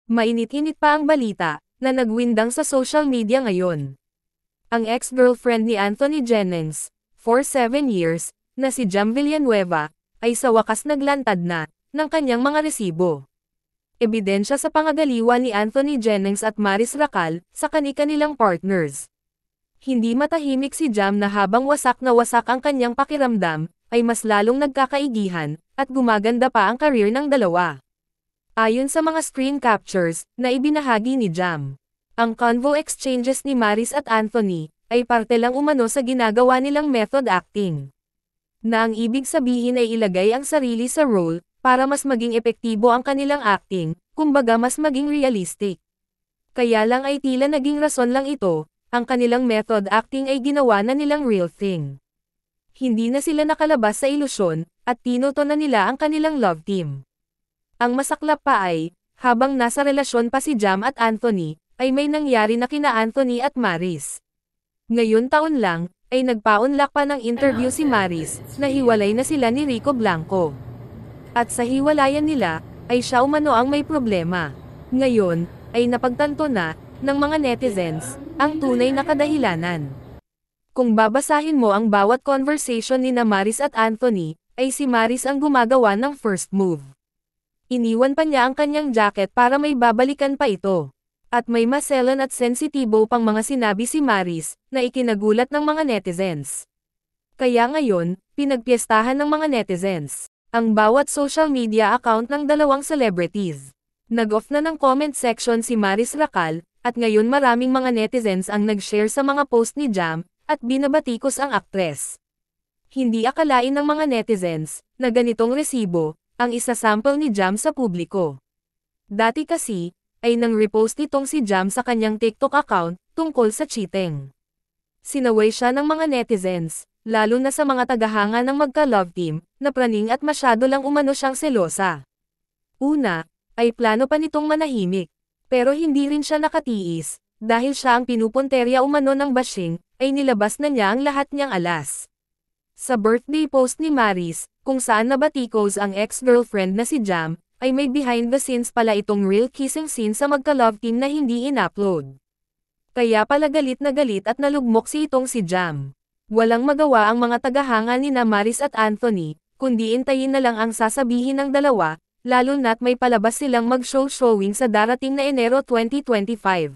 Mainit-init pa ang balita na nagwindang sa social media ngayon. Ang ex-girlfriend ni Anthony Jennings, for 7 years, na si Jam Villanueva, ay sa wakas naglantad na ng kanyang mga resibo. Ebidensya sa pangagaliwan ni Anthony Jennings at Maris Racal sa kani-kanilang partners. Hindi matahimik si Jam na habang wasak na wasak ang kanyang pakiramdam, ay mas lalong nagkakaigihan, at gumaganda pa ang career ng dalawa. Ayon sa mga screen captures na ibinahagi ni Jam, ang convo exchanges ni Maris at Anthony ay parte lang umano sa ginagawa nilang method acting. Na ang ibig sabihin ay ilagay ang sarili sa role para mas maging epektibo ang kanilang acting, kumbaga mas maging realistic. Kaya lang ay tila naging rason lang ito, ang kanilang method acting ay ginawa na nilang real thing. Hindi na sila nakalabas sa ilusyon, at tinuto na nila ang kanilang love team. Ang masaklap pa ay, habang nasa relasyon pa si Jam at Anthony, ay may nangyari na kina Anthony at Maris. Ngayon taon lang, ay nagpaunlak pa ng interview si Maris, na hiwalay na sila ni Rico Blanco. At sa hiwalayan nila, ay siya umano ang may problema. Ngayon, ay napagtanto na, ng mga netizens, ang tunay na kadahilanan. Kung babasahin mo ang bawat conversation ni na Maris at Anthony, ay si Maris ang gumagawa ng first move. Iniwan pa niya ang kanyang jacket para may babalikan pa ito. At may maselan at sensitibo pang mga sinabi si Maris, na ikinagulat ng mga netizens. Kaya ngayon, pinagpiestahan ng mga netizens ang bawat social media account ng dalawang celebrities. Nag-off na ng comment section si Maris Racal, at ngayon maraming mga netizens ang nag-share sa mga post ni Jam, at binabatikos ang aktres. Hindi akalain ng mga netizens, na ganitong resibo, ang isasample ni Jam sa publiko. Dati kasi, ay nang repost itong si Jam sa kanyang TikTok account, tungkol sa cheating. Sinaway siya ng mga netizens, lalo na sa mga tagahanga ng magka-love team, na praning at masyado lang umano siyang selosa. Una, ay plano pa nitong manahimik. Pero hindi rin siya nakatiis, dahil siya ang pinupunterya umano ng bashing, ay nilabas na niya ang lahat niyang alas. Sa birthday post ni Maris, kung saan nabatikos ang ex-girlfriend na si Jam, ay may behind the scenes pala itong real kissing scene sa magka-love team na hindi in-upload. Kaya pala galit na galit at nalugmok si Jam. Walang magawa ang mga tagahanga ni na Maris at Anthony, kundi intayin na lang ang sasabihin ng dalawa, lalo na't may palabas silang mag-showing sa darating na Enero 2025.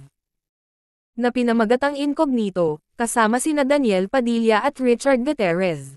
Na pinamagatang incognito, kasama sina Daniel Padilla at Richard Gutierrez.